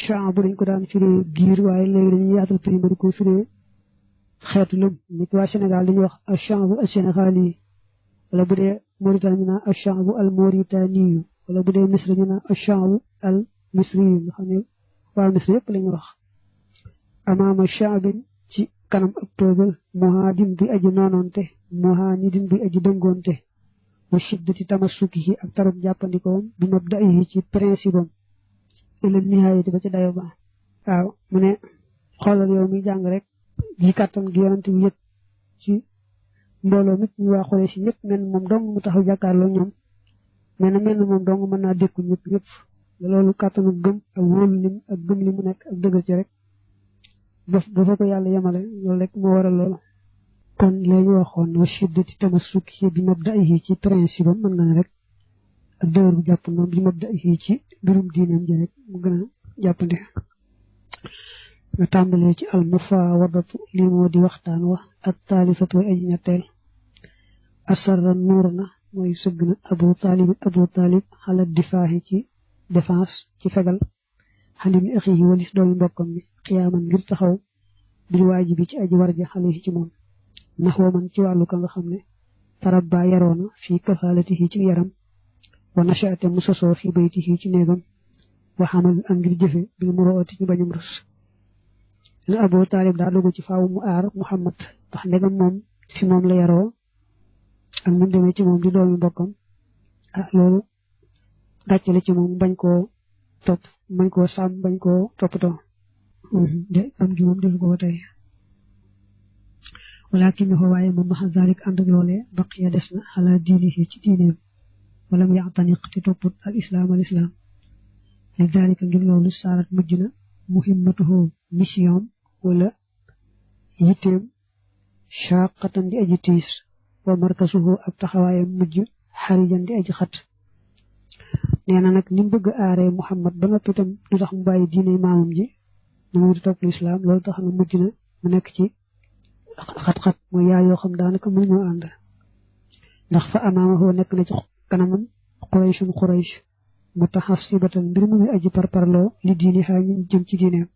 sha'bu dañ ko daan firee giir waaye léegi dañuy yaatal prix ba di ko firee xeetu lëm nit waa Sénégal dañuy wax ash-sha'bu as-sénégali wala bu dee Mauritanie ñu naan ash-sha'bu al-mauritani wala bu dee Misr ñu naan ash-sha'bu al-misri nga xam ne waa Misr yëpp la ñuy wax amaama sha'bin ci kanam ak toogal muhaadin bi aji noonoonte muhaanidin bi aji dëngoonte wa shiddati tamassukihi ak tarub jàppandikoom bi mabda'ihi ci principe am ila nihaayati ba ci dayo ba waaw mu ne xoolal yow mi jàng rek gi kàttan gi yonent bi yëg ci mbooloo mit ñu waa xoolee si ñëpp mel moom dong mu taxaw jàkkaarloo ñoom mel moom dong mën naa dékku ñëpp loolu kàttanu gëm ak wóolu lim ak gëm li mu nekk ak dëgër ci rek ba fa ko yàlla yemale loolu rek moo waral loolu kon léegi waxoon wa shiddati tamassuki bi mabda'ihi ci principe am mën nga ne rek ak dëgër bu jàpp moom bi mabda'ihi ci mbirum diineem ji rek mu gën a jàppandi nga tàmbalee ci al mufawadatu li moo di waxtaan wa ak taalisatu way aji ñetteel asarra nuur na mooy sëgg na abu taalib xala difaahi ci défense ci fegal xali mi axihi walis doomi mbokkam mi xiyaaman ngir taxaw bil waajibi ci aji warja xale ci moom naxoo man ci wàllu ka nga xam ne tarabba yaroona fii kafaalatihi ci yaram wa nashaate mu sosoo fi baytihi ci néegam wa xamal ak ngir jëfe bil murooti ci bañum rus ne Abu Taalib daa dugg ci faaw mu aar Muhammad ndax ndegam moom fi moom la yaroo ak mu demee ci moom di doomi mbokkam loolu gàcce la ci moom bañ koo topp bañ koo sàmm bañ koo toppatoo de am gi moom defu ko ba tey walakinahu waaye moom maxa zalik ànd ak loolee baqiya des na ala diinihi ci diineem wala mu yaxtaniq te topput al islaam li zalika ngir loolu saarat mujj na muhimmatuhu mission wala yitteem shaqatan di aji tiis wa markasuhu ab taxawaayam mujj xarijan di aji xat nee na nag ni mu bëgg aaree Muhammad ba noppi itam du tax mu bàyyi diine maamam ji na mu di topp lislaam loolu tax na mujj na mu nekk ci xat-xat mooy yaar yoo xam daanaka mënuñoo ànd ndax fa amaamahu nekk na ci kanamam Quraysh mutahassibatan mbir mu muy aji parparloo li diini xaa ñu jëm ci diineem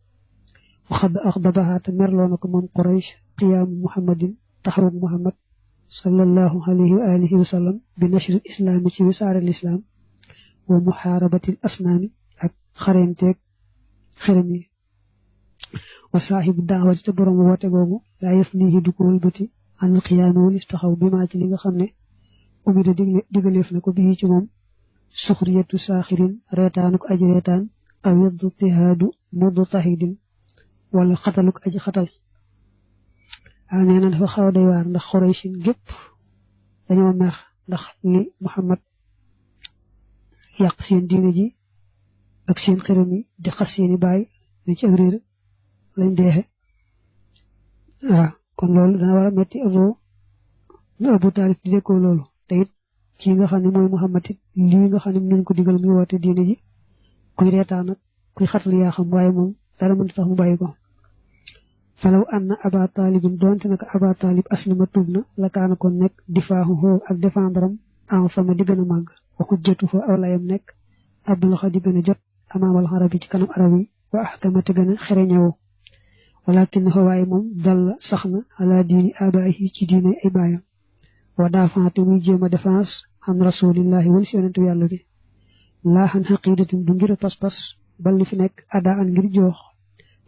waxad axdabaha te merloo na ko moom Quraysh qiyaamu Muhammadin taxawug Muhammad sallallahu alayhi wa alihi wa sallam bi nashr islaami ci wisaare lislaam wa muxaarabatil asnaami ak xarenteeg xerem yi wa saaxibu daawati te borom woote googu laa yëf nii du ko wëlbati an qiyaami walis taxaw bi maa ci li nga xam ne umida digaleef na ko bii ci moom suxriyatu saaxirin reetaanuk aji reetaan aw idtihaadu mudtahidin wala xataluk aji xatal nee na dafa xaw a doy waar ndax Xuraysin gépp dañoo mer ndax li Muhammad yàq seen diine ji ak seen xërëm yi di xas seeni baay ne ci ak réer lañ deexe kon loolu dana war a metti Abu Taalib di dékkoo loolu te it kii nga xam ne mooy Muhammad it lii nga xam ne nañ ko digal muy woote diine ji kuy reetaan ak kuy xatal yaa xam waaye moom dara mënta tax mu bàyyi ko falaw anna Aba Taalibin doonte naka Aba Taalib aslama tuub na la kaana ko nekk difaahu ak défendre am sama di gën a màgg wa xujjatu fa aw layam nekk ablaxa di gën a jot amaamal xarab yi ci kanam arab yi wa axkama te gën a xereñewu walakinahu waaye moom dalla sax na ala diini abaahi ci diine ay baayam wa daafaate muy jéem a défense an rasulillahi wal si yonentu yàlla bi laa xan xaqiidatin du ngir pas-pas bal li fi nekk ada an ngir joox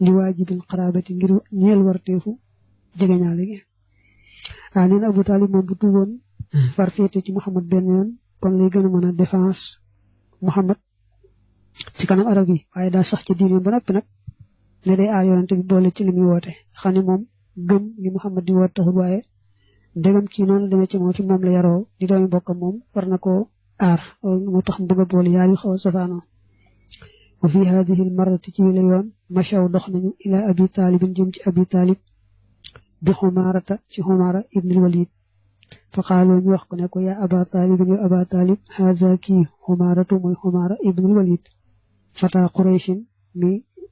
li waajibil xaraabati ngir ñeel warteefu jegeñaale gi nee na Abu Taalib moom bu tuuboon far féete ci Muhammad benn yoon kon lay gën a mën a défense Muhammad ci kanam arab yi waaye daa sax ci diine ba noppi nag ne day aar yonente bi boole ci li muy woote xam ne moom gëm li Muhammad di woote taxul waaye ndegam kii noonu demee ci moom fi moom la yaroo di doomi bokkam moom war na koo aar moo tax mu bëgg a boole yaar yu xaw a safaanoo wa fi hadihi al marrati ci wile yoon machaw dox nañu ila abi taalibin jëm ci abi taalib bi xumaarata ci xumaara ibnul walid fa xaaloo ñu wax ko ne ko yaa aba taalibin yow aba taalib haza kii xumaaratu mooy xumaara ibnul walid fata qurayshin mi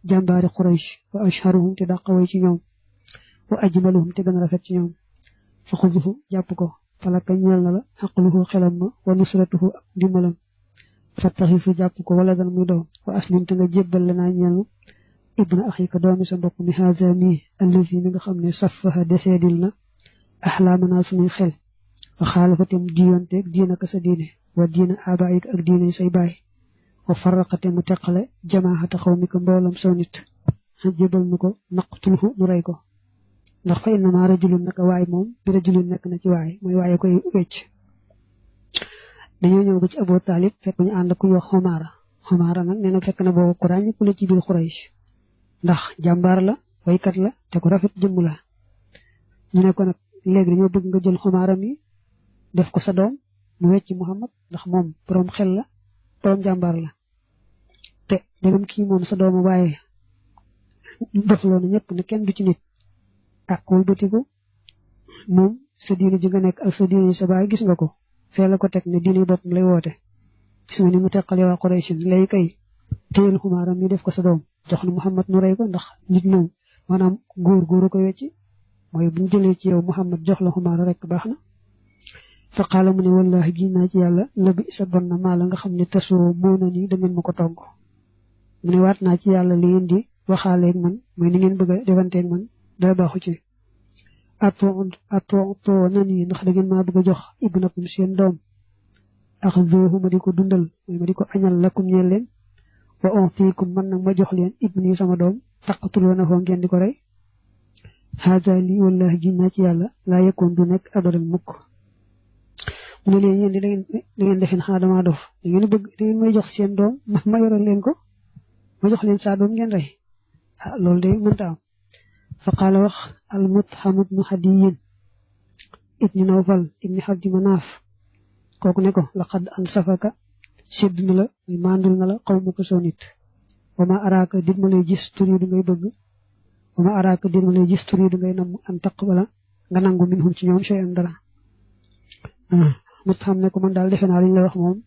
jàmbaari quraysh wa ashharuhum te dàqaway ci ñoom wa ajmaluhum te gën a rafet ci ñoom fa xuduhu jàpp ko falaka ñeel na la xaqluhu xelam ma wa nusratuhu ak dimbalam fattaxisu jàpp ko wala dan muy doom wa aslim te nga jébbal la naa ñeel ibna axika doomi sa mbokk mi haada mi allazi mi nga xam ne safaha deseedil na axlaamana suñuy xel wa xaalafatem diyoonteeg diina ka sa diine wa diina abaayik ak diine say baay wa farraqate mu teqale jamaaxata xaw mi ko mboolam saw nit xajjabal nu ko naqtulhu nu rey ko ndax fa innama rajulun naka waay moom bi rajulun nekk na ci waay mooy waaye koy wecc dañoo ñëw ba ci Abu Talib fekk ñu ànd ku wax Xumaara nag nee na fekk na boobu ku ràññiku la ci biir Xuraysh ndax jàmbaar la waykat la te ku rafet jëmm la ñu ne ko nag léegi dañoo bëgg nga jël Xumaara mi def ko sa doom mu wecc Muhammad ndax moom borom xel la borom jàmbaar la te dégam kii moom sa doomu waaye dofloo na ñëpp ne kenn du ci nit ak wëlbatiku moom sa diine ji nga nekk ak sa diine sa baay gis nga ko fee la ko teg ne diine boppam lay woote gis nga ni mu teqale waa Quraysh lay kay téyel Xumaaram mi def ko sa doom jox na Muhammad nu rey ko ndax nit moom maanaam góor ko wecci mooy bu ñu jëlee ci yow Muhammad jox la Xumaara rek baax na fa qaala mu ne wallahi gi naa ci yàlla la bi sa bon na maa la nga xam ne tasoo moo na ni da ngeen ma ko togg mu ne waat naa ci yàlla li ngeen di waxaaleeg man mooy ni ngeen bëgg a defanteeg man dara baaxu ci atoo na nii ndax da ngeen maa bëgg a jox ibnakum seen doom ak zoohu ma di ko dundal mooy ma di ko añal lakum ñeel leen wa ontiikum man nag ma jox leen ibni sama doom taqatuloo na foo ngeen di ko rey haada lii wallahi gi naa ci yàlla laa yekkoon du nekk abadan mukk mu ne leen yéen di da ngeen defeen xanaa damaa dof da ngeen bëgg da ngeen may jox seen doom ma yoral leen ko ma jox leen saa doom ngeen rey ah loolu de mënta am fa qaala wax al Mut'im ibnu Hadiyin ibni Nawfal ibni Abdi Manaaf kooku ne ko laqad ansafaka sédd na la muy mandul na la xawma ko soo nit wa ma araaka dit ma lay gis tur yi du ngay bëgg wa ma araaka dit ma lay gis tur yi du ngay nam an taqbala nga nangu minhum ci ñoom shay'an dara Mut'im ne ko man daal defe naa liñ la wax moom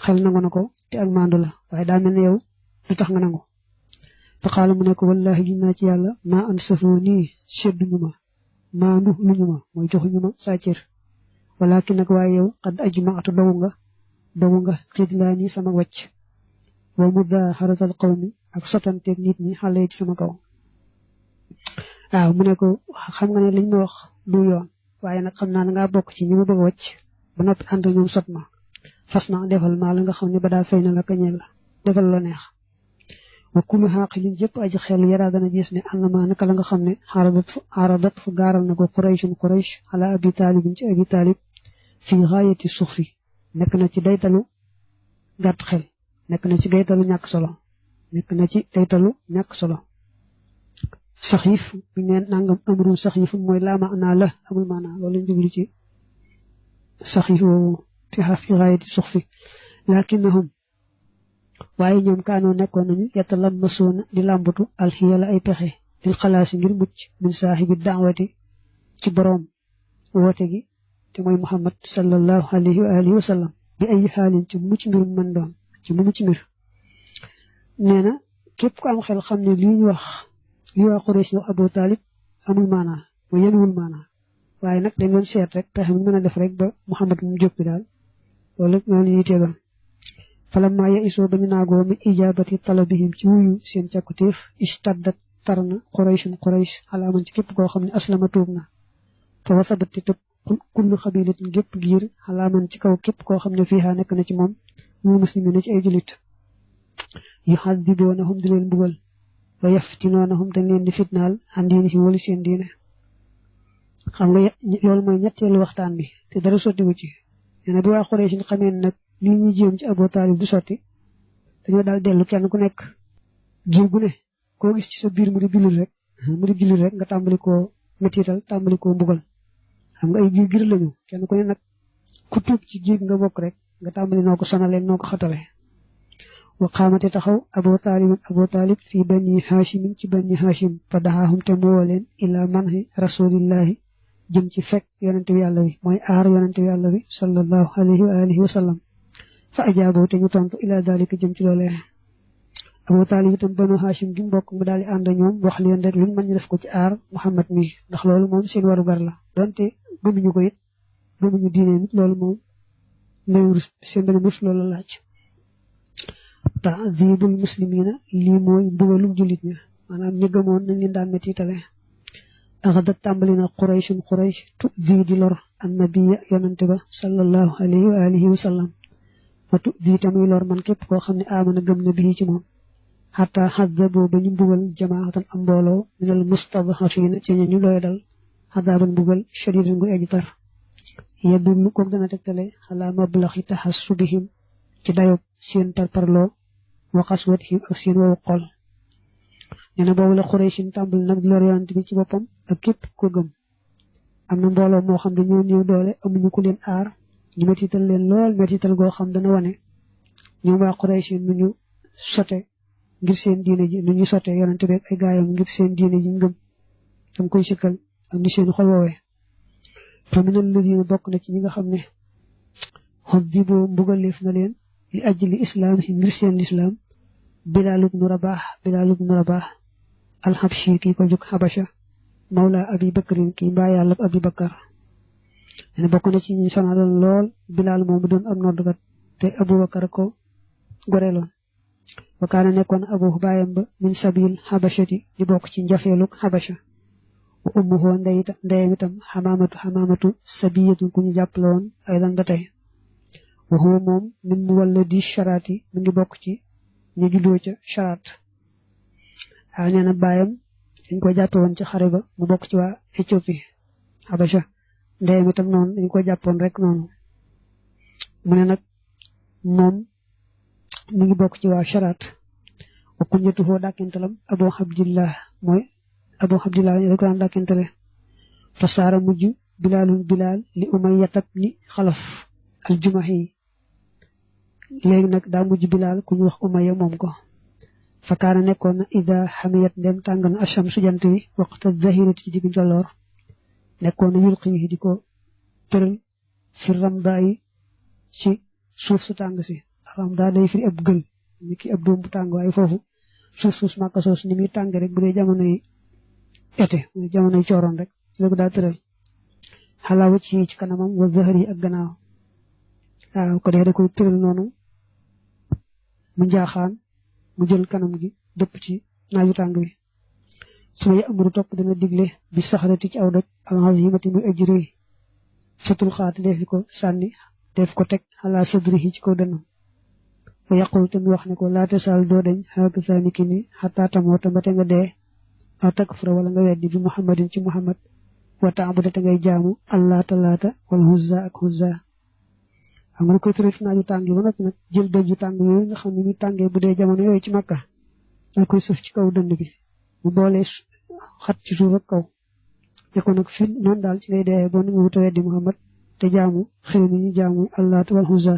xel nangu na ko te ak mandu la waaye daa mel ne yow du tax nga nangu fa qaala mu ne ko wallahi giñ naa ci yàlla maa an safoo nii sedduñu ma maa nu luñu ma mooy joxuñu ma saa cër walakin nag waaye yow qad ajmaatu dogu nga xidlaa nii sama wàcc wa mudaaxaratal qawmi ak sotanteeg nit ñi xale ci sama kaw waaw mu ne ko xam nga ne liñ ma wax du yoon waaye nag xam naa ne ngaa bokk ci ñi ma bëgg a wàcc ba noppi ànd ñoom sot ma fas na defal maa la nga xam ne ba daa fay na la kañeel la defal la neex wa kullu xaaqilin jëpp aji xelu yaraa dana gis ne ànd maa naka la nga xam ne xaradat fu gaaral na ko Quraysh ala abi taalibin ci abi taalib fii gaayati suxfi nekk na ci daytalu gàtt xel nekk na ci daytalu ñàkk solo saxiif bu ñu neen nangam amrun saxiif mooy laa maanaa la amul maanaa loolu lañ jublu ci saxiif woowu fi gaayati suxfi lakinnahum waaye ñoom kaanoo nekkoon nañu yatalamasuuna di làmbatu alxiyala ay pexe dil xalaasi ngir mucc min saaxibi daawati ci boroom woote gi te mooy Muhammad sallallahu alayhi wa alihi wa sallam bi ay xaalin ci mucc mbir mu mën doon ci mu mucc mbir nee na képp ku am xel xam ne lii ñu wax lii waa Quraysh wax Abu Talib amul maanaa mooy yenuwul maanaa waaye nag dañ doon seet rek pexe mu mën a def rek ba Muhammad mu jóg bi daal loolu noonu yitteeloon falamma ya isoo ba ñu naagoo mi ijaabati talabihim ci wuyu seen càkkutéef istaddat tarna Quraysh alaaman ci képp koo xam ne aslama tuub na fa wasabat te tëb kullu xabilatin gépp giir alaaman ci kaw képp koo xam ne fiihaa nekk na ci moom ñu muslimina ci ay julit yuhaddiboonahum di leen mbugal wa yaftinoonahum dañ leen di fitnaal an diinihim wali seen diine xam nga loolu mooy ñetteelu waxtaan bi te dara sottiwu ci nee na bi waa Quraysh xamee nag lii ñuy jéem ci Abu Talib du sotti dañoo daal dellu kenn ku nekk giir gu ne koo gis ci sa biir mu di jullit rek nga tàmbali koo mettital tàmbali koo mbugal xam nga ay giir lañu kenn ku ne nag ku tuub ci giir nga bokk rek nga tàmbali noo ko sonalee noo ko xatale wa qaamate taxaw Abu Talib fii bani Haashimin ci bani Haashim fa daxaahum te mu woo leen ilaa manhi rasulillahi jëm ci fekk yonente bi yàlla bi mooy aar yonente bi yàlla bi sallallahu alayhi wa alihi wa sallam fa ajaaboo te ñu tontu ila dalika jëm ci loolee Abu Talib itam banu Hashim gi mbokk mu daal di ànd ñoom wax leen rek luñ mën ñu def ko ci aar Muhammad mi ndax loolu moom seen waru gar la donte gëmuñu ko it gëmuñu diine nit loolu moom mbéyum seen benn mus loolu laaj ta'dibul muslimina lii mooy mbugalum jullit ña maanaam ñi gëmoon nañ leen daan metitale axadat tàmbali na qurayshun quraysh tu di lor annabiya yonante ba sallallahu alayhi wa alihi wa sallam wa tu tamuy lor man képp koo xam ne amana gëm na bii ci moom xataa xadabu ba ñu mbugal jamaatan am mbooloo minal mustadhafina ci ñu looy dal xadaaban mbugal shadiidun gu aji tar yadullu kook dana tegtale xalaa mablaxi taxassubihim ci dayob seen parparloo wa qaswatihim ak seen wowu xol nee na boobu la Qurayshin tàmbali nag di lor yonante bi ci boppam ak képp ko gëm am na mbooloo moo xam dañoo néew doole amuñu ku leen aar ñu mettital leen lool mettital goo xam dana wane ñoom waa Qurayshin nu ñu sote ngir seen diine ji nu ñu sote yonante bi ak ay gaayam ngir seen diine ji ngëm dam koy sikkal ak ni seen xol woowee fa minal ladina bokk na ci ñi nga xam ne xoddibo mbugaleef na leen li ajli islaam yi ngir seen lislaam Bilaal ibnu Rabaah alxabshi kii ko jóg Habasha mawla abi bakrin kii mbaa yàlla abi bakar ne bokk na ci ñi sonaloon lool Bilaal moom bu doon am noddkat te Abu Bakar ko goreeloon wa kaana nekkoon abu baayam ba min sabil habashati di bokk ci njafeeluk Habasha wa ummuhu ndeyam itam xamaamatu sabiyatun ku ñu jàppale woon ay dan ba tey wa huwa moom min muwalladi sharaati mi ngi bokk ci ñu juddoo ca sharaat waaw nee na baayam dañ ko jàppe woon ci xare ba mu bokk ci waa Éthiopie Habasha ndeyam itam noonu dañ ko jàppoon rek noonu mu ne nag moom mi ngi bokk ci waa sharaat wa kunyatuhu dàkkintalam Abu Abdillah ñu ko daan dàkkintale fa saara mujj Bilaal li Umayya ibn Xalaf al-Jumahi léegi nag daa mujj Bilaal ku ñu wax Umayya moom ko fa kaana nekkoon na ida xamiyat ndem tàng na asham su jant wi waqta zahirati ci digg njolloor nekkoon na yulqi di ko tëral fi ramda yi ci suuf su tàng si ramda day firi ab gël ni ki ab doom bu tàng waaye foofu suuf Màkka soos ni muy tàng rek bu dee jamono yi été jamono yi cooroon rek la ko daa tëral xalaawa ci kanamam wa zahar yi ak gannaaw waaw ko dee da koy tëral noonu mu njaaxaan mu jël kanam gi dëpp ci naaju tàng wi su ma amuru topp dana digle bi saxarati ci aw doj alazimati muy ajri fatul xaati def ko sànni def ko teg ala sadrihi ci kaw dënnam wa yaqul te mu wax ne ko laata saal doo deñ xaak saaniki ni xataa tamoota ba te nga dee aw takfura wala nga weddi bi muhammadin ci muhammad wa taabuda te ngay jaamu allaata laata wal huzza ak huzza xam nga koy tëral ci naaju tàng yi ba noppi nag jël doj yu tàng yooyu nga xam ne muy tàngee bu dee jamono yooyu ci Makka dal koy suuf ci kaw dënd bi mu boolee xat ci suuf ak kaw ne ko nag fi noonu daal ci ngay dee boo nangu wuta weddi Muhammad te jaamu xëy mi ñu jaamu allaata wal huzza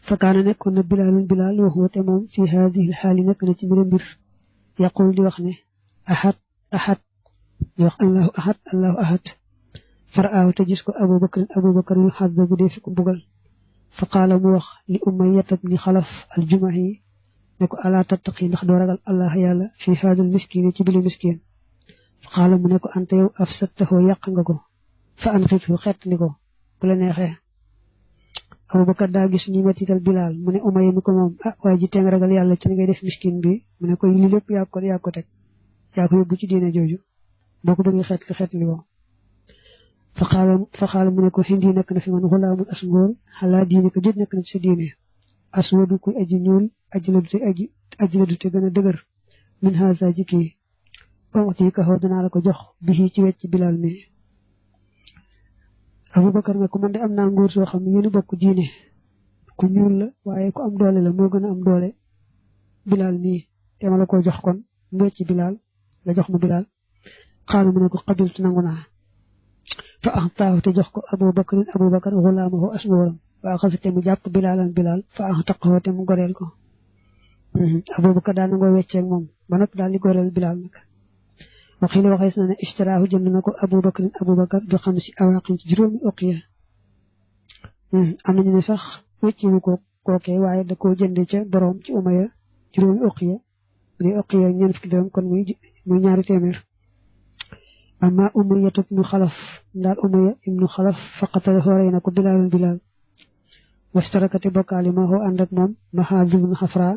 fa kaana nekkoon na Bilaal waxu te moom fi haadihi xaali nekk na ci mbir yaqul di wax ne ahad di wax allahu ahad faraaw te gis ko Abu Bakar yu xadda bu dee fi ko bugal fa qaala mu wax li Umayya ibn Xalaf al-Jumahi ne ko alaa tattaqi ndax doo ragal allah yàlla fi haadal miskin ci bile miskin fa qaala mu ne ko ante yow afsadtahu yàq nga ko fa anqidhu xett ni ko bu la neexee Abu Bakar daa gis ñi mettital Bilaal mu ne Umayya mi ko moom waaye ji teng ragal yàlla ci ni ngay def miskin bi mu ne ko li lépp yaa ko teg yaa ko yóbbu ci diine jooju boo ko bëggee xeet li ko fa xaala mu ne ko hindi nekk na fi man xulaamul as ngóor xalaa diine ko jot nekk na ci sa diine aswadu kuy aji ñuul aji la du te gën a dëgër min haza ji kii onti ka xaw danaa la ko jox bi ci wecc Bilaal mi Abubakar ne ko man de am naa ngóor soo xam ne yéen bokk diine ku ñuul la waaye ku am doole la moo gën a am doole Bilaal mii te ma la ko jox kon mu wecc Bilaal la jox ma Bilaal xaala mu ne ko qabiltu nangu naa fa axtaahu te jox ko Abubakar xulaamahu asngóoram wa axasa te mu jàpp Bilaal fa axtaqahu te mu goreel ko Abubakar daal nangoo wecceeg moom ba noppi daal di goreel Bilaal nag waxi la waxees na ne ishtaraahu jënd na ko Abubakar bi xam si awaaqin ci juróomi uqiya am nañu ne sax weccewu ko kookee waaye da koo jënde ca boroom ci Umayya juróomi uqiya bu dee uqiya ñeent fukki dërëm kon muy ñaari téeméer amma Umayya ibnu Xalaf ndaal Umayya ibnu Xalaf faqatale xooree na ko Bilaal wastarakati bokkaali ma xoo ànd ak moom Mahaaz ibnu Xafra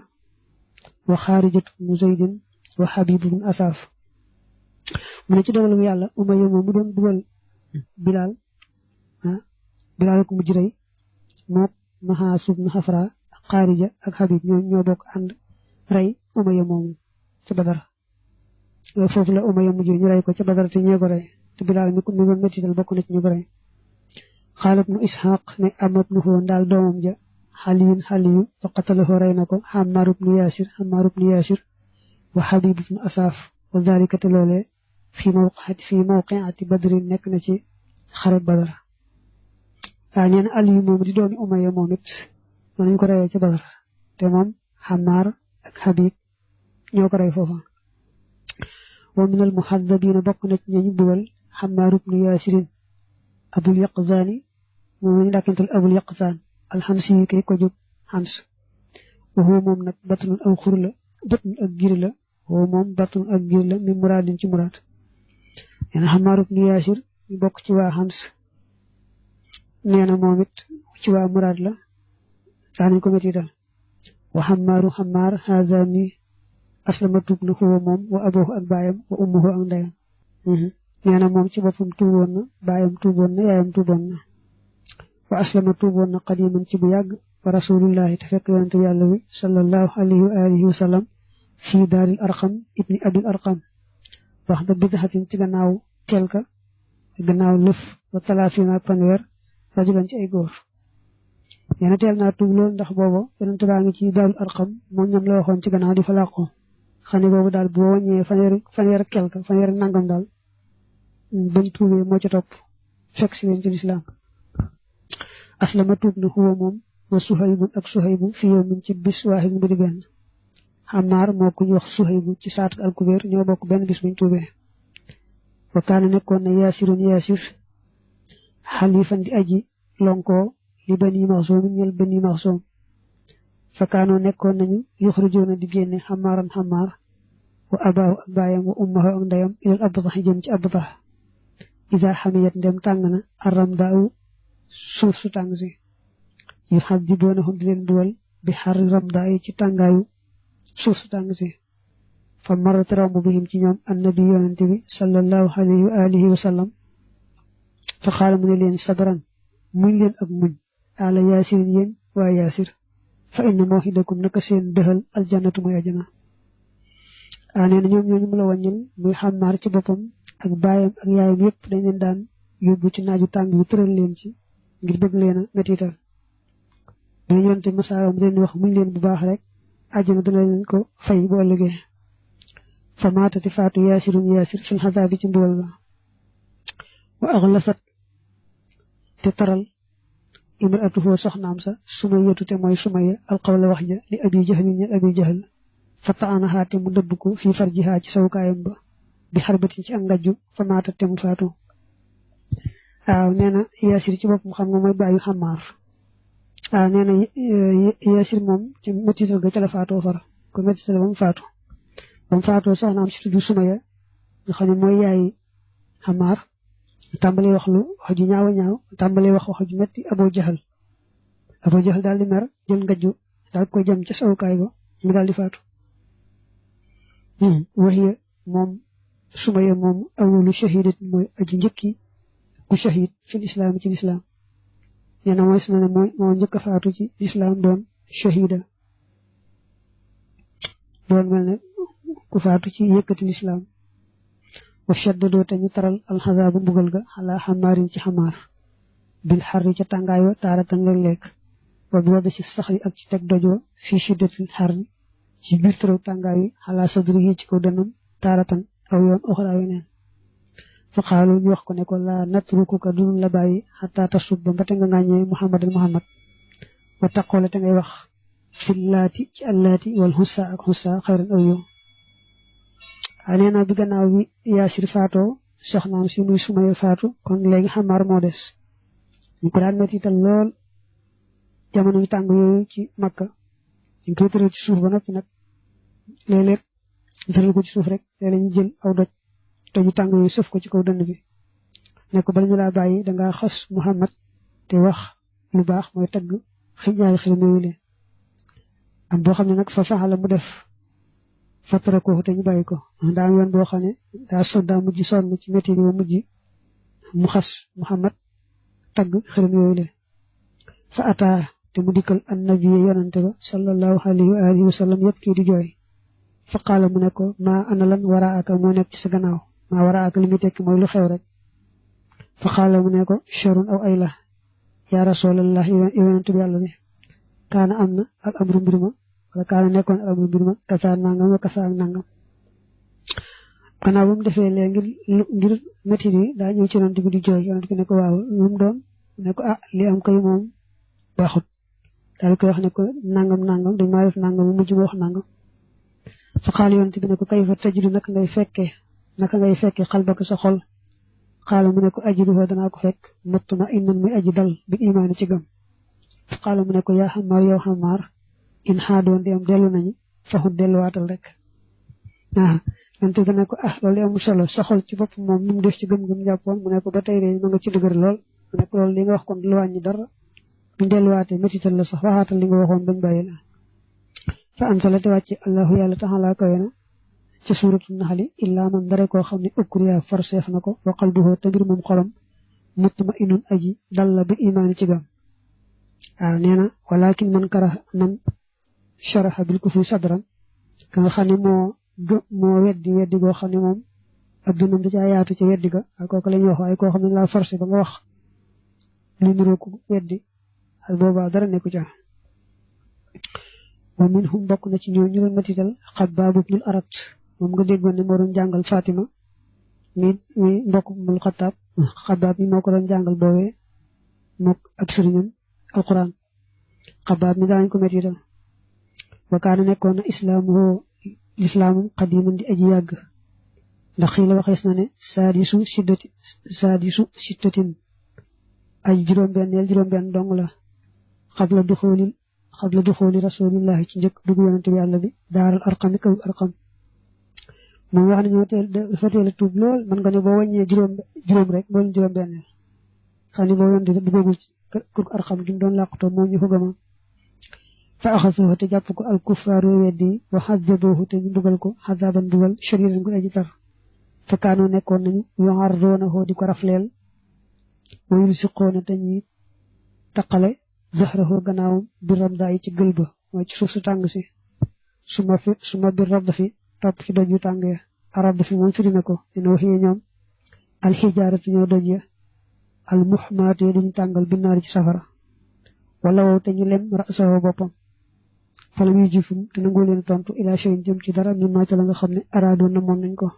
wa Xaarijat ibnu Zaydin wa Habib ibn Asaf mu ne ci dogalu yàlla Umayya moom mu doon dugal Bilal Bilal ko mujj rey mook Mahaas ibn Xafra ak Xaarija ak Habib ñoo bokk ànd rey Umayya moomu ca Badar foofu la Umayya mujj ñu rey ko ca Badar te ñee ko rey te Bilal mi doon mettital bokk na ci ñu ko rey xaalat mu Ishaq ne amat nu xoon daal doomam ja xaliyu fa qatalahu rey na ko Xammaar ibnu Yaasir wa Habib ibnu Asaf wa dalika te loolee fi mawqiati badrin nekk na ci xare Badar waaw nee na Aliyu moom di doomi Umayya moom it noonu ñu ko reyee ca Badar te moom Xammaar ak Habib ñoo ko rey foofa wa minal muhaddabiina bokk na ci ñu bugal Xammaar ibnu Yaasirin Abul Yaqzaani moom lañu dàkkantal Abul Yaqzaan alxamsi yi kay ko jóg xams waxoo moom nag batun aw xur la batun ak gir la waxoo moom batun ak gir la mi muraadin ci muraad nee na Xammaar ibnu Yaasir ñu bokk ci waa xams nee na moom it ci waa muraad la daanañ ko mettital wa Xammaar haazani aslama tuub na xuwa moom wa aboohu ak baayam wa ummuhu ak ndeyam nee na moom ci boppam tuuboon na baayam tuuboon na yaayam tuuboon na wa aslama tuuboon na qadiman ci bu yàgg wa rasulullahi te fekk yonente yàlla bi sallallahu alayhi wa alihi wa sallam fii daaril arqam ibni abil arqam wax da bidxatin ci gannaaw kelka gannaaw lëf wa talaasina ak fanweer rajulan ci ay góor nee na teel naa tuub loolu ndax booba yonente baa ngi ci daaril arqam moom ñam la waxoon ci gannaaw di fa làqoo xam ne boobu daal boo wàññee fanweer ak kelka fanweer ak nangam daal bañ tuubee moo ci topp fekk si leen ci lislaam aslama tuub na xuwa moom wa Suhaybun ak Suhaybu fi yawmin ci bis waaxid mu di benn Xammaar moo ku ñu wax Suhaybu ci saat ak alkubeer ñoo bokk benn bis buñ tuubee wa kaana nekkoon na Yaasir xalifan di aji lonkoo li Bani Maxsuum ñel Bani Maxsuum fa kaanoo nekkoon nañu yuxrijoona di génne Xammaaran Xammaar wa abaahu ak baayam wa ummahu ak ndeyam ilal abtax jëm ci abtax ida xamiyat ndem tàng na arramdaaw suuf su tàng si yu xaddiboonahum di leen duwal bi xar ramdaa yi ci tàngaayu suuf su tàng si fa marrat romb bihim ci ñoom annabi yonente bi sallallahu alayhi wa alihi wa sallam fa xaala mu ne leen sabran muñ leen ak muñ ala yaasirin yéen waa yaasir fa inna mawxidakum naka seen dëxal aljannatu mooy ajana nee na ñoom ñooñu mu la wàññil muy Xammaar ci boppam ak baayam ak yaayam yëpp dañ leen daan yóbbu ci naaju tàng yu tëral leen ci ngir bëgg leen a mettital dañ yonte masaawam leen wax muñ leen bu baax rek àjjana dana leen ko fay bu ëllëgee fa maatati faatu yaasir fil xasaabi ci mbugal ba wa axlasat te taral imraatuhu soxnaam sa Sumayyatu te mooy Sumayya alqawla wax ja li abi jahlin ñel abi jahl fa taanaha te mu dëbb ko fii farjiha ci sawukaayam ba bi xarbatin ci ak ngajju fa maata te mu faatu waaw nee na Yaasir ci boppam xam nga mooy baayu Xammaar waaw nee na Yaasir moom ci mettital ga ca la faatoo far ko mettital ba mu faatoo soxnaam si tudd Sumayya nga xam ne mooy yaay Xammaar tàmbalee wax ju ñaaw tàmbalee wax ju metti Abu Jahal daal di mer jël ngajju daal ko jëm ca sawukaay ba mu daal di faatu waxiya moom Sumayya moom awwalu shahidat mooy aji njëkki ku shahid fi lislaam ci lislaam nee na mooy suna ne moo njëkk a faatu ci lislaam doon shahida doon mel ne ku faatu ci yëkkati lislaam wa shaddadoo te ñu taral alxazaabu mbugal ga xalaa Xammaarin ci Xammaar bil xarri ca tàngaay wa taaratan léeg-léeg wa bi wada ci saxri ak ci teg doj wa fii shiddatil xarri ci biir tëraw tàngaay wi xalaa sadrihi ci kaw dënam taaratan aw yoon oxraa weneen fa xaalu ñu wax ko ne ko laa natrukuka dunun la bàyyi xataa tasub ba mbate nga ngàññee Muhammad wa taqoole te ngay wax fillaati ci allaati wal xussa ak xussa xayran aw yow nee na bi gannaaw bi Yaasir faatoo soxnaam si muy Sumayya faatu kon léegi Xammaar moo des ñu ko daan mettital lool jamono yu tàng yooyu ci Makka ñu koy tëral ci suuf ba noppi nag léeg-léeg tëral ko ci suuf rek léeg-léeg ñu jël aw doj toju tàng yooyu sëf ko ci kaw dënn bi ne ko bala ñu laa bàyyi dangaa xas Muhammad te wax lu baax mooy tagg ñaari xel yooyu leen am boo xam ne nag fa faxala mu def fatara ko te ñu bàyyi ko daa yoon boo xam ne daa mujj sonn ci métti yi mujj mu xas Muhammad tagg xërëm yooyu le fa ataa te mu dikkal annabi yonante ba sallallahu alayhi wa alihi wa sallam yëpp kii di jooy fa qaala mu ne ko maa ana lan waraaka moo nekk ci sa gannaaw maa waraaka li muy tekki mooy lu xew rek fa qaala mu ne ko sharun aw ay la yaa rasulallah yonante bi yàlla bi kaana am na al amru mbir ma wala kaana nekkoon al amru mbir ma kasaa nangam wa kasaa nangam gannaaw ba mu defee lee ngir métti yi daa ñëw ci yonante bi di jooy yonante bi ne ko waaw lu mu doon ne ko li am kay moom baaxut daal koy wax ne ko nangam dañ maa def nangam mu mujj ma wax nangam fa xaal yonent bi ne ko kayfa tajidu naka ngay fekke xalbaka sa xol xaala mu ne ko ajidu foo danaa ko fekk mutma innan muy aji dal bi imaani ci gëm fa xaala mu ne ko yaa xamaar yow xamaar in xaadoon di am dellu nañu faxut delluwaatal rek yonent bi ne ko loolu amul solo sa xol ci bopp moom nu mu def ci gëm-gëm jàppoon mu ne ko ba tey de ma nga ci dëgër lool mu ne ko loolu li nga wax kon du la wàññi dara buñ delluwaatee métital la sax waxaatal li nga waxoon bañ bàyyi la fa ansala te wàcce allahu yàlla taxalaa kawe na ci suuratu naxli illaa man dara koo xam ne ukriya forseef na ko wa qalbuhu te mbir moom xolam mutma inun aji dal la bi imaani ci gam waaw nee na walakin man sharaha bil kufri sadran ka nga xam ne moo weddi goo xam ne moom ab dundam da caa yaatu ci weddi ga ak kooku la ñuy wax waaye koo xam ne laa forcé ba nga wax lu niroo ko weddi ak boobaa dara nekku ca wa minhum bokk na ci ñoo ñu doon matital Xabbaab ibnul Arat moom nga déggoon ne moo doon jàngal Fatima mi mbokk mul Xattaab Xabbaab mi moo ko doon jàngal boobee mook ak sëriñam alquran Xabbaab mi daanañ ko matital wa kaana nekkoon na islaamum qadiman di aji yàgg ndax xii la waxees na ne saadisu sittatin ay juróom-benn dong la xabla duxooli rasulillahi ci njëkk dugg yonante bi yàlla bi daaral arqami kaw arqam moom wax nañoo dafa teel a tuub lool man nga ne boo wàññee juróom rek moo leen juróom-benn xam ne boo yonante duggagul ci kër arqam gi mu doon làqutoo moo ñu ko gëma fa axasuhu te jàpp ko al kuffaaru weddi wa xazabuhu te ñu mbugal ko xazaban mbugal shadiidan gu aji tar fa kaanoo nekkoon nañu yuharruunahu di ko rafleel wa yulsiquuna te ñuy taqale zahrahu gannaawam bi ramdaa yi ci gël ba mooy ci suuf su tàng si suma bi radd fi topp ci doj yu tàng ya arab fi moom firi na ko ina wax yi ñoom alxijaaratu ñoo doj ya al muhmaatu ya duñu tàngal bi naari ci safara wala wow te ñu lem rasahu boppam fala muy jifum te nangoo leen tontu ila shay'in jëm ci dara mi maa ca la nga xam ne araadoon na moom nañ ko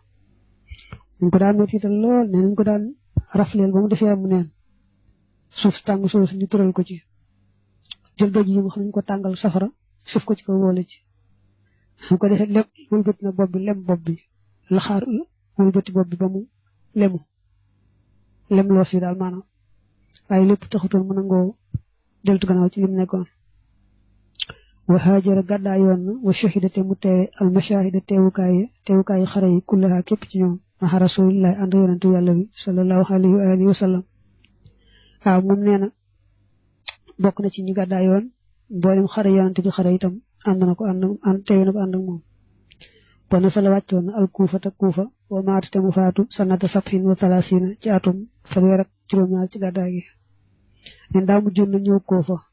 daan mettital lool ne nañ ko daan rafleel ba mu defee mu neen suuf tàng soosu ñu tëral ko ci jël doj yi nga xam ne ñu ko tàngal safara suuf ko ci kaw boole ci mu ko defee lem wëlbati na bopp bi lem bopp bi laxaar wëlbati bopp bi ba mu lem loos yi daal maanaam waaye lépp taxutoon mu nangoo deltu gannaaw ci lim nekkoon wa haajara gàddaa yoon na wa shahida te mu teewe al mashahida teewukaay xare yi kullaha képp ci ñoom maxa rasulillahi ànd yonentu yàlla bi sallallahu alayhi wa alihi wa sallam waaw moom nee na bokk na ci ñi gàddaa yoon mboolem xare yonent bi xare itam ànd na ko teewe na ko ànd ak moom bon na sa la wàccoon na al kuufa te kuufa wa maata te mu faatu sanata sabhin wa talasina ci atum fanweer ak juróom-ñaar ci gàddaa gi neen daa mujjoon na ñëw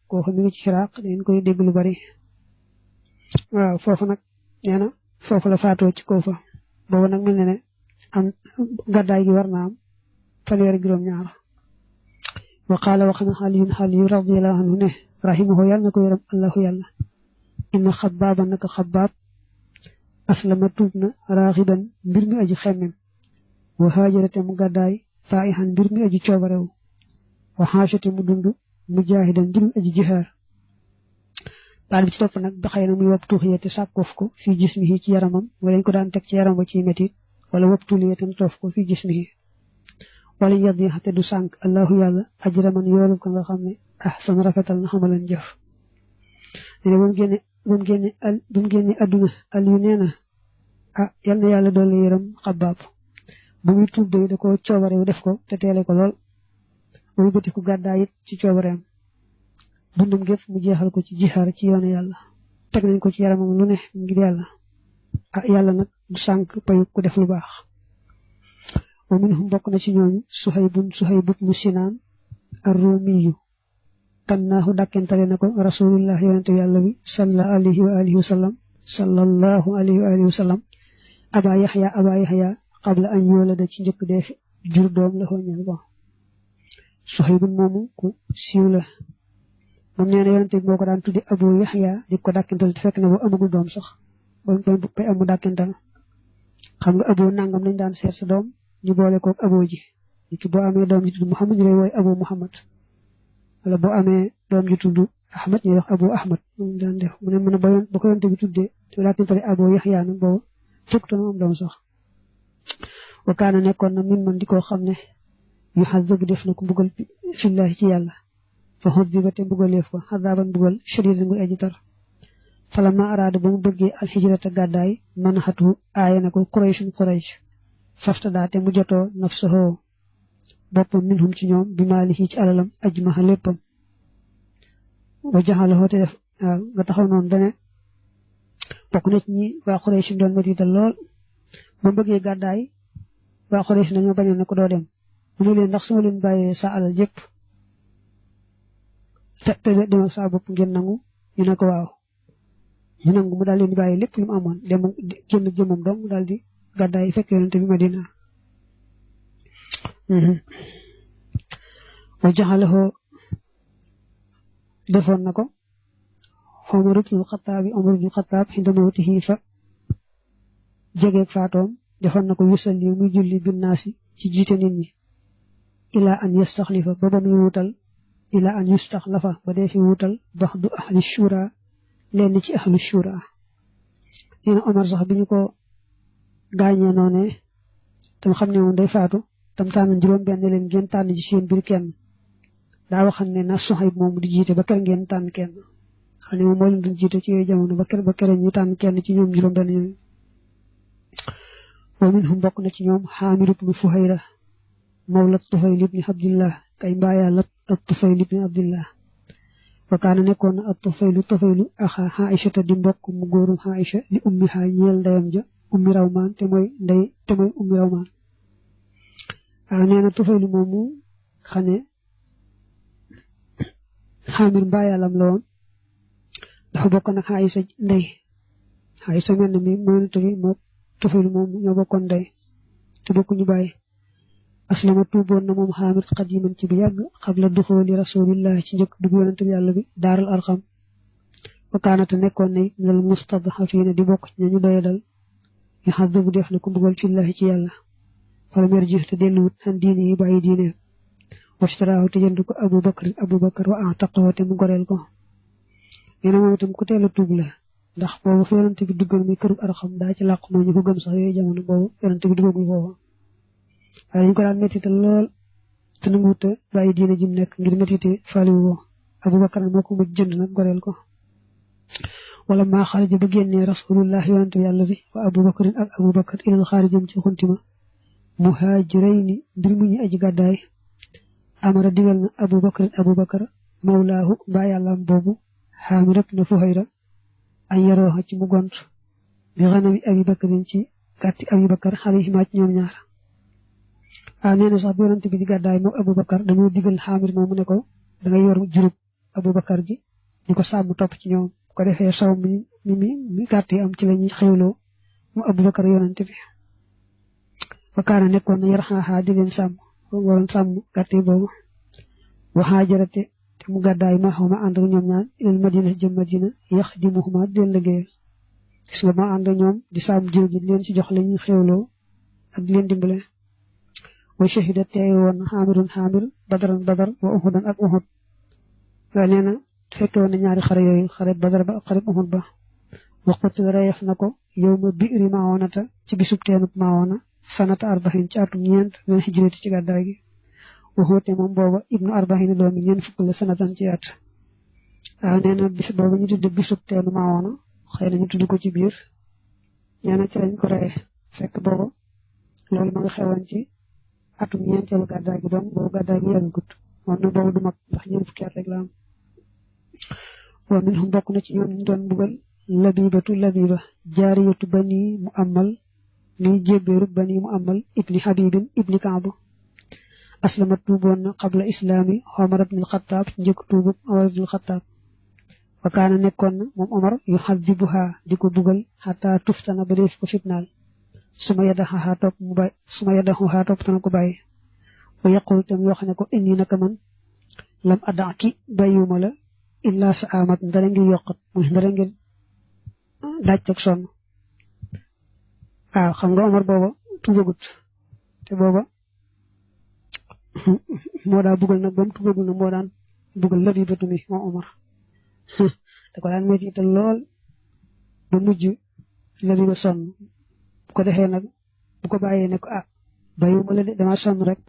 koofa mi ngi ci Iraq dañ koy dégg lu bari waaw foofu nag nee na foofu la faatoo ci koofa boobu nag mel ne am gàddaay gi war na am fanweer ak juróom-ñaar wa qaala wax na xaliyu radiyallahu anhu ne rahimahu yàlla na ko yaram allahu yàlla inna xabaaba naka xabaab aslama tuub na raaxiban mbir mi aji xemmem wa haajara mu gàddaay saa'ihan mbir mi aji coobarew wa xaashate mu dund mujaahidan mbir mi aji jihaar baat bi ci topp nag ba xëy na muy wopp tuuxiyate sàkkoof ko fii jismihi ci yaramam wala ñu ko daan teg ci yaram ba ci metit wala wopp tuuliyate toof ko fii jismihi wala yaddi te du sànq allahu yàlla ajraman yoolub ka nga xam ne ahsan rafetal na xamalan jëf ne bu mu génne adduna Aliou nee na yal na yàlla doole yërëm xabaab bu muy tuub day da ko coobarew def ko te teele ko lool muy bëti ku gàddaa it ci coobareem dundam gépp mu jeexal ko ci jihaar ci yoonu yàlla teg nañ ko ci yaramam lu ne ngir yàlla yàlla nag du sànk payu ku def lu baax wa minhum bokk na ci ñooñu Suhayb ibnu Sinaan ar-Rumiyu kannaahu dàkkentale na ko rasulullah yonente yàlla bi sallallahu alayhi wa alihi wa sallam aba yaxya qabla an yulada ci njëkk dee jur doom la xooñal ko Suhayb moomu ku siiw la moom nee na yonente bi moo ko daan tuddi abu yaxya di ko dàkkental te fekk na boo amagul doom sax bay amu dàkkental xam nga abu nangam lañ daan seet sa doom ñu boole koog abo ji ki boo amee doom ji tudd Muhammad ñu lay wooy abu Muhammad wala boo amee doom ji tudd Ahmad ñu wax abu Ahmad moom daan def mu ne ba ko yonente bi tuddee te dàkkentale abu yaxya nag boobu fekk to am doom sax wa kaana nekkoon na min man di koo xam ne yu xazab def na ko mbugal fillahi ci yàlla fa xuddiba te mbugaleef ko xadaaban mbugal shadid ngu aji tar falamma araada ba mu bëggee alxijrata gàddaay man xatu aaya na ko Quraysh faftadaa te mu jotoo nafsahu boppam minhum ci ñoom bi maalihi ci alalam ajmaha léppam wa jaxalahoo te def waaw nga taxaw noonu dane bokk na ci ñi waa Quraysh doon metital lool ba mu bëggee gàddaay waa Quraysh nañoo bañoon ne ko doo dem mu ne leen ndax su ma leen bàyyee sa alal jëpp te demal saa bopp ngeen nangu ñu ne ko waaw ñu nangu mu daal leen di bàyyi lépp lu mu amoon dem génn jëmam dong mu daal di gàddaay fekk yonente bi Madina wa jaxalahoo defoon na ko Umar ibnul Xattaab xinda mawtihi fa jegeeg faatoom defoon na ko yusalli muy julli binnaasi ci jiite nit ñi ilaa an yastaxlifa ba muy wutal ilaa an yustaxlafa ba dee fi wutal baxdu ahli shura lenn ci ahli shura nee na Omar sax bi ñu ko gaañee noone tam xam ne moom day faatu tam tànn juróom benn leen ngeen tànn ci seen biir kenn daa waxam ne na Suhayb moom di jiite ba kër ngeen tànn kenn xam ne moom moo leen doon jiite ci yooyu jamono ba kër ñu tànn kenn ci ñoom juróom benn ñooyu wa minhum bokk na ci ñoom Xaamir ibnu Fuhayra mawla Tufayl ibni Abdillah kay mbaayaa ak Tufayl ibni Abdillah wa kaana nekkoon na ak Tufaylu axa Aïcha di mbokk mu góorum Aïcha li ummi xaa ñeel ndeyam ja ummi Rawmaan te mooy ummi Rawmaan waaw nee na Tufaylu moomu xane Xaamir mbaayaalam la woon dafa bokk nag Aïcha ndey Aïcha mel na mi mooy tubi moo Tufaylu moom ñoo bokkoon ndey te bokkuñu bàyyi aslama tuuboon na moom Xaamir xadiman ci bu yàgg xabla duxooli rasulillah ci njëkk dugg yonente bi yàlla bi daaral arxam wa kaanate nekkoon na minal mustadxafiina di bokk ci ñu doye dal yu xaddabu def na ko mbugal fillahi ci yàlla wala mer ji te delluwut an diine yi bàyyi diine wastaraahu te jënd ko Abu Bakar wa ataqahu te mu goreel ko nee na moom itam ku teel a tuub la ndax boobu fa yonente bi duggal muy këru arxam daa ci làq moo ñu ko gëm sax yooyu jamono boobu yonente bi duggagul foofu waaye dañu ko daan méttite lool te nanguwut a bàyyi diine ji mu nekk ngir méttite faaliwu woo Abubakar moo ko mujj jënd nag goreel ko wala maa xaraja ba génnee rasulullah yonente bi yàlla bi wa Abubakar ilal xaarijam ci xuntima muhaajirayni mbir mu ñu aji gàddaay amara digal na Abubakar mawlaahu mbaa yàllaam boobu Xaamir ibn Fuhayra an yarooxa ci mu gont bi xanami Abubakarin ci gàtti Abubakar alayhimaa ci ñoom ñaar waaw nee na sax bi yonente bi di gàddaay moom Abubakar dañoo digal Xaamir moomu ne ko da nga yor jurub Abubakar gi di ko sàmm topp ci ñoom ko defee saw mi gàtt yi am ci lañuy xewloo mu Abubakar yonente bi wakaana nekkoon na yar xaaxaa di leen sàmm waroon sàmm gàtt yi boobu waxaa jarate te mu gàddaay ma xaw ma ànd ak ñoom ñaan ilal madina jëm madina yax di muxuma di leen liggéeyal gis nga ma ànd ak ñoom di sàmm jur gi di leen ci jox lañuy xewloo ak di leen dimbale wa shahida teew woon Xaamir badar wa uxudan ak uxud waaye nee na fekke woon na ñaari xare yooyu xare badar ba ak xare uxud ba waxut reef na ko yow ma biiri maawoonata ci bisub teenub maawoona sanata arbaxin ci atum ñeent men hijrati ci gàddaay gi waxute moom booba ibnu arbaxin doomi ñeent fukk la sanatan ci at waaw nee na bis booba ñu tudd bisub teenu maawoona xëy na ñu tudd ko ci biir nee na ci lañ ko reye fekk booba loolu ma nga xewoon ci atum ñeenteelu gàddaay gi donc boobu gàddaay gi yàggagut moom nag boobu du mag ndax ñeent fukki at rek la am wa minhum bokk na ci ñoom ñu doon mbugal labibatu labiba jaariyatu bani mu amal ni jébbeeru bani mu amal ibni habibin ibni kaabu aslamat tuuboon na qabla islaami Omar ibn al-Khattab njëkk tuubu Omar ibn al-Khattab wa kaana nekkoon na moom Omar yu xadibuha di ko bugal xataa tuftana ba def ko fitnaal suma yadaxuha topp tana ko bàyyi wa yaqul tam yoo xam ne ko inni naka man lam adaki bàyyiwuma la illa sa amat ndara ngir yokkat muy ndara ngir daaj ak sonn waaw xam nga Omar booba tuubagut te booba moo daa bugal nag ba mu tuubagul nag moo daan bugal labibatu mi moom Omar da ko daan metti itam lool ba mujj labiba sonn bu ko defee nag bu ko bàyyee ne ko bàyyiwuma la de dama sonn rek